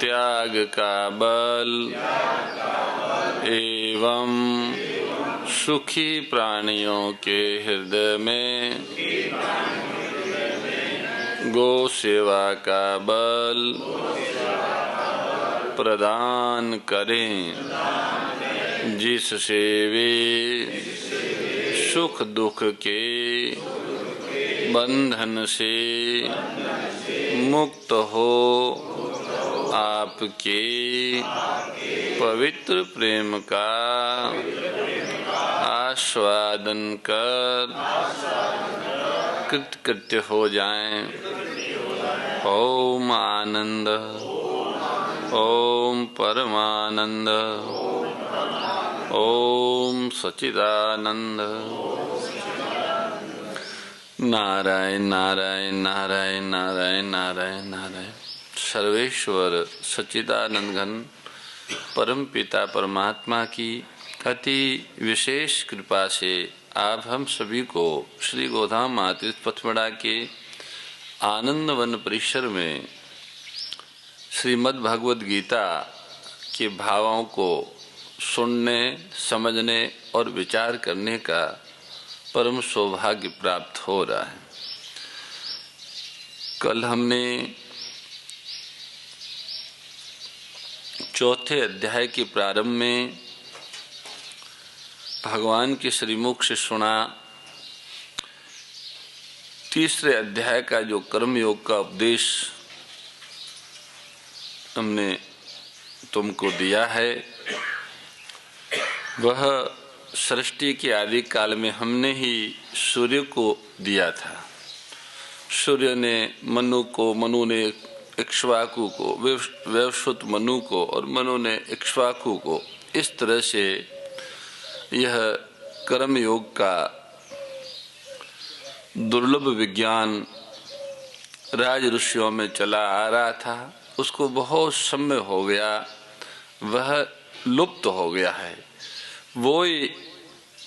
त्याग का बल एवं सुखी प्राणियों के हृदय में गौ सेवा का बल प्रदान करें, जिससे वे सुख दुख के बंधन से मुक्त हो आपके पवित्र प्रेम का आस्वादन कर कृतकृत्य हो जाएं। ओम आनंद, ओम परमानंद, ओम सच्चिदानंद। नारायण नारायण नारायण नारायण नारायण नारायण। सर्वेश्वर सच्चिदानंद घन परम पिता परमात्मा की अति विशेष कृपा से आप हम सभी को श्री गोधाम तीर्थ पथमढ़ा के आनंद वन परिसर में श्रीमद् भगवद गीता के भावों को सुनने, समझने और विचार करने का परम सौभाग्य प्राप्त हो रहा है। कल हमने चौथे अध्याय के प्रारंभ में भगवान के श्रीमुख से सुना तीसरे अध्याय का जो कर्म योग का उपदेश हमने तुमको दिया है, वह सृष्टि के आदि काल में हमने ही सूर्य को दिया था। सूर्य ने मनु को, मनु ने इक्ष्वाकु को, वैवस्वत मनु को और मनु ने इक्ष्वाकु को, इस तरह से यह कर्म योग का दुर्लभ विज्ञान राज ऋषियों में चला आ रहा था। उसको बहुत समय हो गया, वह लुप्त हो गया है। वो ही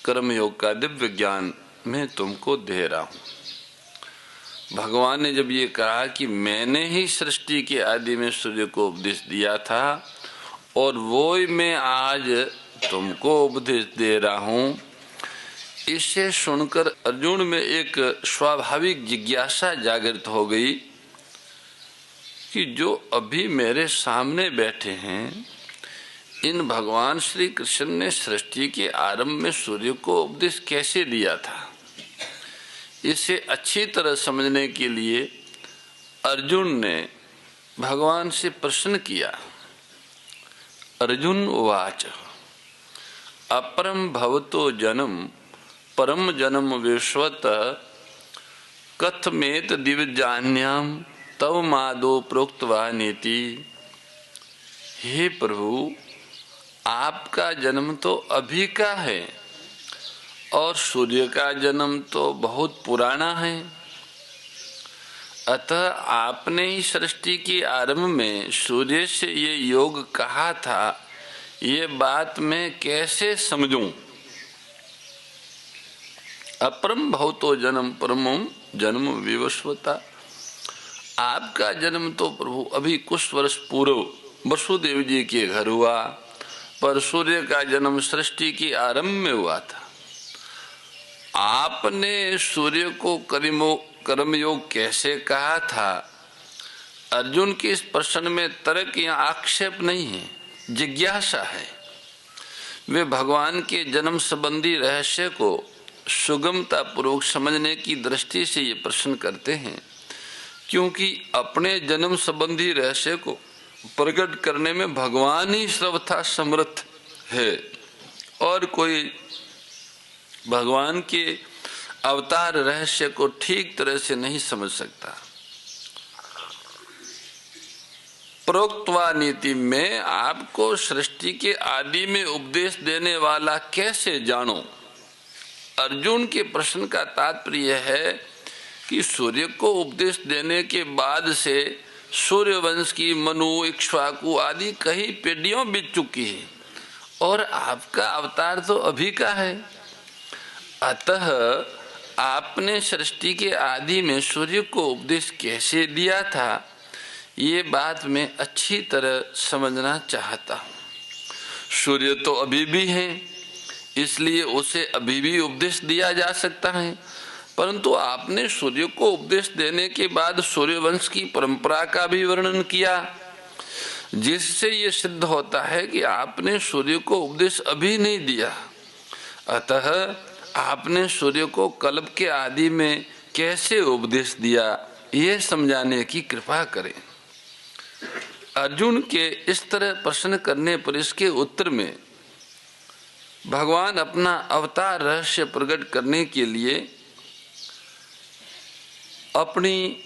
कर्म योग का दिव्य ज्ञान मैं तुमको दे रहा हूँ। भगवान ने जब ये कहा कि मैंने ही सृष्टि के आदि में सूर्य को उपदेश दिया था और वो ही मैं आज तुमको उपदेश दे रहा हूँ, इसे सुनकर अर्जुन में एक स्वाभाविक जिज्ञासा जागृत हो गई कि जो अभी मेरे सामने बैठे हैं, इन भगवान श्री कृष्ण ने सृष्टि के आरंभ में सूर्य को उपदेश कैसे दिया था। इसे अच्छी तरह समझने के लिए अर्जुन ने भगवान से प्रश्न किया। अर्जुन उवाच अपरम भवतो जन्म परम जन्म विश्वत कथमेत दिव्यान्याम तव मादो प्रोक्तवा नीति। हे प्रभु, आपका जन्म तो अभी का है और सूर्य का जन्म तो बहुत पुराना है। अतः आपने ही सृष्टि के आरंभ में सूर्य से ये योग कहा था, ये बात मैं कैसे समझूं। अपरम भवतो जन्म परमम जन्म विवस्वता। आपका जन्म तो प्रभु अभी कुछ वर्ष पूर्व वसुदेव जी के घर हुआ, पर सूर्य का जन्म सृष्टि के आरंभ में हुआ था। आपने सूर्य को कर्मयोग कैसे कहा था? अर्जुन के इस प्रश्न में तर्क या आक्षेप नहीं है, जिज्ञासा है। वे भगवान के जन्म संबंधी रहस्य को सुगमता पूर्वक समझने की दृष्टि से ये प्रश्न करते हैं, क्योंकि अपने जन्म संबंधी रहस्य को प्रकट करने में भगवान ही सर्वथा समर्थ है और कोई भगवान के अवतार रहस्य को ठीक तरह से नहीं समझ सकता। प्रोक्तवा नीति में आपको सृष्टि के आदि में उपदेश देने वाला कैसे जानो। अर्जुन के प्रश्न का तात्पर्य है कि सूर्य को उपदेश देने के बाद से सूर्यवंश की मनु, इक्ष्वाकु आदि कई पीढ़ियों बीत चुकी है और आपका अवतार तो अभी का है। अतः आपने सृष्टि के आदि में सूर्य को उपदेश कैसे दिया था, ये बात मैं अच्छी तरह समझना चाहता हूँ। सूर्य तो अभी भी है, इसलिए उसे अभी भी उपदेश दिया जा सकता है, परंतु आपने सूर्य को उपदेश देने के बाद सूर्यवंश की परंपरा का भी वर्णन किया, जिससे ये सिद्ध होता है कि आपने सूर्य को उपदेश अभी नहीं दिया। अतः आपने सूर्य को कल्प के आदि में कैसे उपदेश दिया, ये समझाने की कृपा करें। अर्जुन के इस तरह प्रश्न करने पर इसके उत्तर में भगवान अपना अवतार रहस्य प्रकट करने के लिए अपनी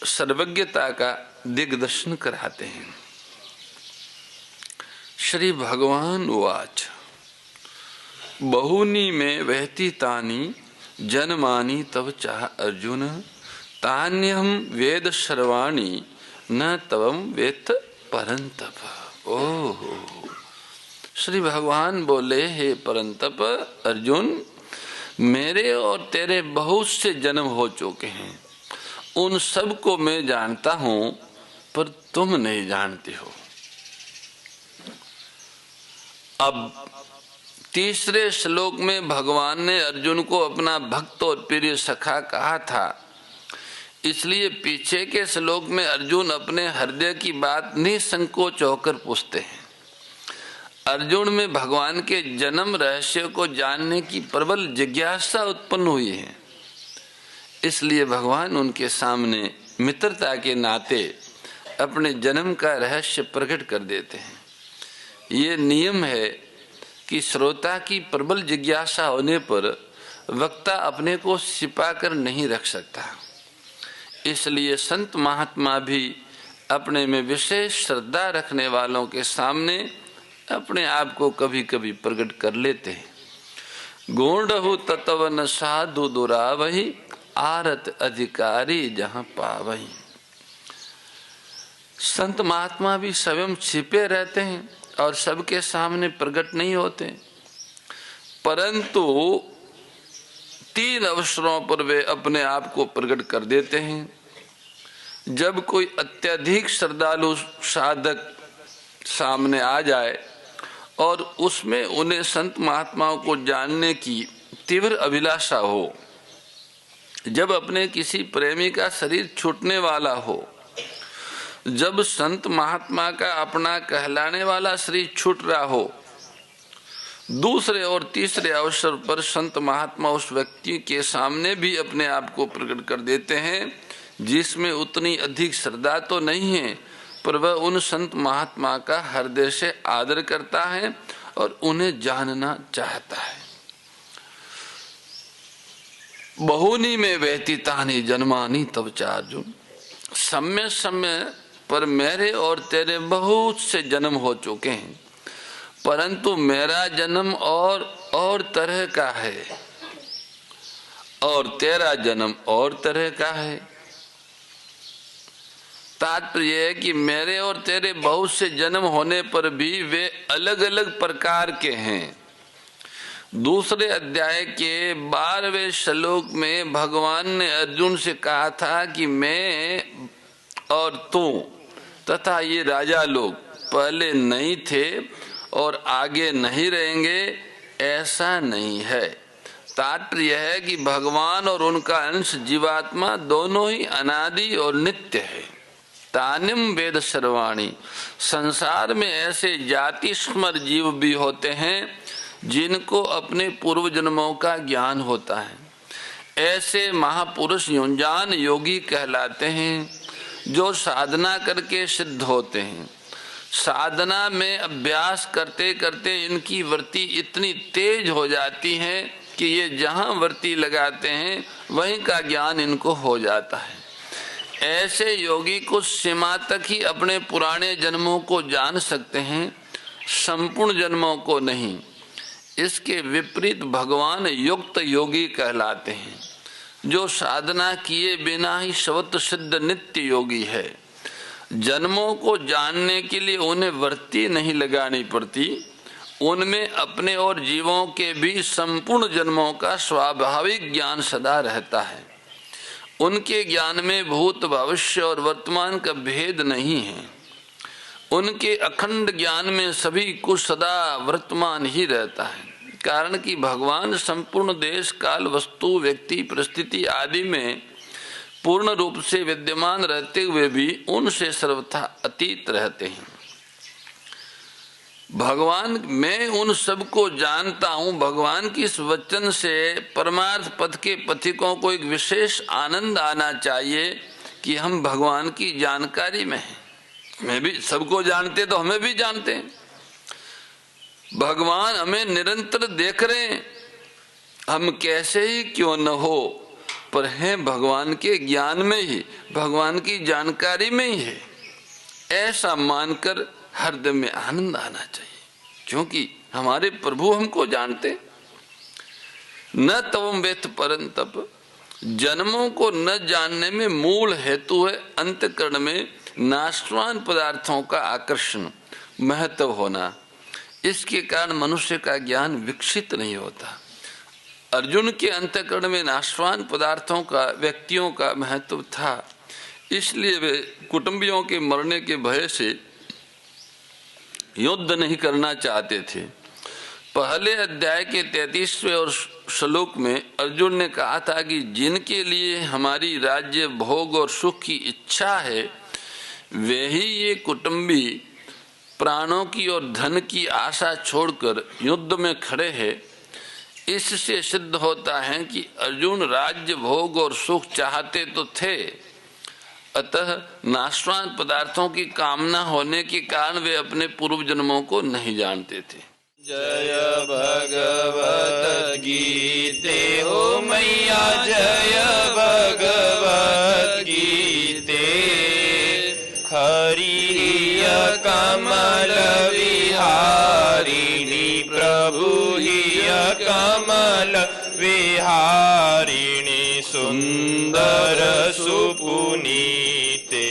सर्वज्ञता का दिग्दर्शन कराते हैं। श्री भगवान उवाच बहुनी में वहती तानी जन्मानि तव चाह अर्जुन तान्यहं वेद सर्वाणि न तवम वेत्त परंतप। ओह, श्री भगवान बोले, हे परंतप अर्जुन, मेरे और तेरे बहुत से जन्म हो चुके हैं, उन सब को मैं जानता हूं, पर तुम नहीं जानते हो। अब तीसरे श्लोक में भगवान ने अर्जुन को अपना भक्त और प्रिय सखा कहा था, इसलिए पीछे के श्लोक में अर्जुन अपने हृदय की बात निसंकोच होकर पूछते हैं। अर्जुन में भगवान के जन्म रहस्य को जानने की प्रबल जिज्ञासा उत्पन्न हुई है, इसलिए भगवान उनके सामने मित्रता के नाते अपने जन्म का रहस्य प्रकट कर देते हैं। ये नियम है कि श्रोता की प्रबल जिज्ञासा होने पर वक्ता अपने को छिपा कर नहीं रख सकता, इसलिए संत महात्मा भी अपने में विशेष श्रद्धा रखने वालों के सामने अपने आप को कभी कभी प्रकट कर लेते हैं। गूढ़हु तत्वन साधु दुरावही आरत अधिकारी जहाँ पावही। संत महात्मा भी स्वयं छिपे रहते हैं और सबके सामने प्रकट नहीं होते, परंतु 3 अवसरों पर वे अपने आप को प्रकट कर देते हैं। जब कोई अत्यधिक श्रद्धालु साधक सामने आ जाए और उसमें उन्हें संत महात्माओं को जानने की तीव्र अभिलाषा हो, जब अपने किसी प्रेमी का शरीर छूटने वाला हो, जब संत महात्मा का अपना कहलाने वाला शरीर छूट रहा हो, दूसरे और तीसरे अवसर पर संत महात्मा उस व्यक्ति के सामने भी अपने आप को प्रकट कर देते हैं जिसमें उतनी अधिक श्रद्धा तो नहीं है, पर वह उन संत महात्मा का हृदय से आदर करता है और उन्हें जानना चाहता है। बहुनी में बहती तानी जन्मानी तब चा अर्जुन, समय समय पर मेरे और तेरे बहुत से जन्म हो चुके हैं, परंतु मेरा जन्म और तरह का है और तेरा जन्म और तरह का है। तात्पर्य है कि मेरे और तेरे बहुत से जन्म होने पर भी वे अलग अलग प्रकार के हैं। दूसरे अध्याय के 12वें श्लोक में भगवान ने अर्जुन से कहा था कि मैं और तू तथा ये राजा लोग पहले नहीं थे और आगे नहीं रहेंगे, ऐसा नहीं है। तात्पर्य है कि भगवान और उनका अंश जीवात्मा दोनों ही अनादि और नित्य है। तानिम वेद सर्वाणी, संसार में ऐसे जाति स्मर जीव भी होते हैं जिनको अपने पूर्व जन्मों का ज्ञान होता है। ऐसे महापुरुष युंजान योगी कहलाते हैं जो साधना करके सिद्ध होते हैं। साधना में अभ्यास करते करते इनकी वृत्ति इतनी तेज हो जाती है कि ये जहाँ वृत्ति लगाते हैं वहीं का ज्ञान इनको हो जाता है। ऐसे योगी कुछ सीमा तक ही अपने पुराने जन्मों को जान सकते हैं, संपूर्ण जन्मों को नहीं। इसके विपरीत भगवान युक्त योगी कहलाते हैं, जो साधना किए बिना ही स्वत सिद्ध नित्य योगी है। जन्मों को जानने के लिए उन्हें वृत्ति नहीं लगानी पड़ती, उनमें अपने और जीवों के भी संपूर्ण जन्मों का स्वाभाविक ज्ञान सदा रहता है। उनके ज्ञान में भूत, भविष्य और वर्तमान का भेद नहीं है। उनके अखंड ज्ञान में सभी कुछ सदा वर्तमान ही रहता है, कारण कि भगवान संपूर्ण देश, काल, वस्तु, व्यक्ति, परिस्थिति आदि में पूर्ण रूप से विद्यमान रहते हुए भी उनसे सर्वथा अतीत रहते हैं। भगवान, मैं उन सबको जानता हूँ। भगवान की इस वचन से परमार्थ पथ के पथिकों को एक विशेष आनंद आना चाहिए कि हम भगवान की जानकारी में हैं। मैं भी सबको जानते तो हमें भी जानते हैं। भगवान हमें निरंतर देख रहे हैं, हम कैसे ही क्यों न हो, पर हैं भगवान के ज्ञान में ही, भगवान की जानकारी में ही है। ऐसा मानकर हृदय में आनंद आना चाहिए, क्योंकि हमारे प्रभु हमको जानते। न तवम वेत्थ परंतप, जन्मों को न जानने में मूल हेतु है अंतःकरण में नाशवान पदार्थों का आकर्षण, महत्व होना। इसके कारण मनुष्य का ज्ञान विकसित नहीं होता। अर्जुन के अंतःकरण में नाशवान पदार्थों का, व्यक्तियों का महत्व था, इसलिए वे कुटुंबियों के मरने के भय से युद्ध नहीं करना चाहते थे। पहले अध्याय के 33वें और श्लोक में अर्जुन ने कहा था कि जिनके लिए हमारी राज्य, भोग और सुख की इच्छा है, वे ही ये कुटुंबी प्राणों की और धन की आशा छोड़कर युद्ध में खड़े हैं। इससे सिद्ध होता है कि अर्जुन राज्य, भोग और सुख चाहते तो थे, अतः नाशवान पदार्थों की कामना होने के कारण वे अपने पूर्व जन्मों को नहीं जानते थे। जय भगवत गीते हो मैया, जय भगवत गीते। हरि कमल विहारिणी प्रभु हिय कमल विहारिणी सुंदर सुपुनीते।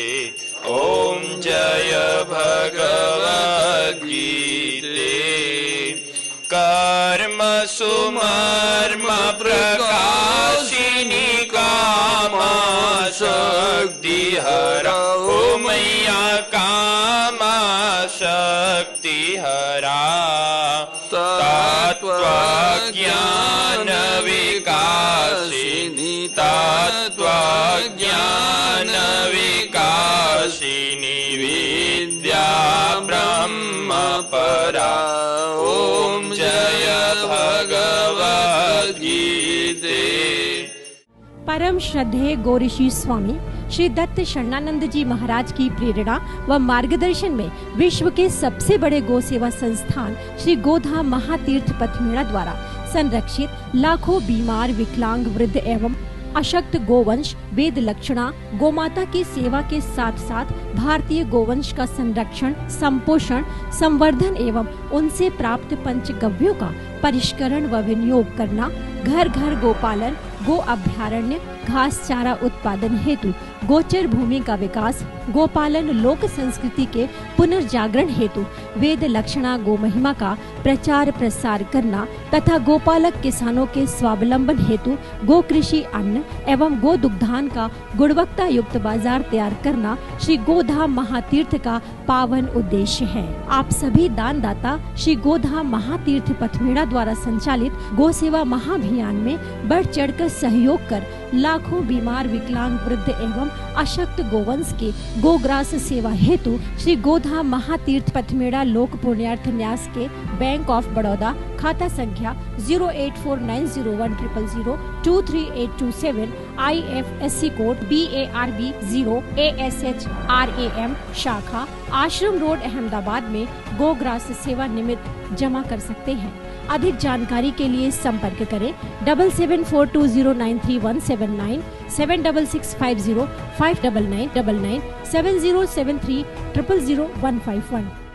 ओम जय भगवत गीते। कर्म सुमर्म प्रकाशिनी कामा शक्ति हरा, ओ मैया कामा शक्ति हरा। तत्व ज्ञान विकासिनी, तत्व ज्ञान विकासिनी विद्या ब्रह्म परा। ओम जय भगवत गीते। परम श्रद्धेय गौरीशी स्वामी श्री दत्त शरणानंद जी महाराज की प्रेरणा व मार्गदर्शन में विश्व के सबसे बड़े गौ सेवा संस्थान श्री गोधाम महातीर्थ पथमेड़ा द्वारा संरक्षित लाखों बीमार, विकलांग, वृद्ध एवं अशक्त गोवंश वेद लक्षणा गोमाता की सेवा के साथ साथ भारतीय गोवंश का संरक्षण, संपोषण, संवर्धन एवं उनसे प्राप्त पंचगव्यों का परिष्करण व विनियोग करना, घर घर गोपालन, गो अभ्यारण्य, घास चारा उत्पादन हेतु गोचर भूमि का विकास, गोपालन लोक संस्कृति के पुनर्जागरण हेतु वेद लक्षणा गो महिमा का प्रचार प्रसार करना तथा गोपालक किसानों के स्वावलंबन हेतु गो कृषि अन्न एवं गो दुग्धान का गुणवत्ता युक्त बाजार तैयार करना श्री गोधाम महातीर्थ का पावन उद्देश्य है। आप सभी दान दाता श्री गोधाम महातीर्थ पथमेड़ा द्वारा संचालित गो सेवा महाअभियान में बढ़ चढ़कर सहयोग कर लाखों बीमार, विकलांग, वृद्ध एवं अशक्त गोवंश के गोग्रास सेवा हेतु श्री गोधाम महातीर्थ पथमेड़ा लोक पुण्यार्थ न्यास के बैंक ऑफ बड़ौदा खाता संख्या 084901000238827 IFSC कोड BARB 0 ASHRAM शाखा आश्रम रोड अहमदाबाद में गोग्रास सेवा निमित्त जमा कर सकते हैं। अधिक जानकारी के लिए संपर्क करें 7742093179 7665059999 7073000151।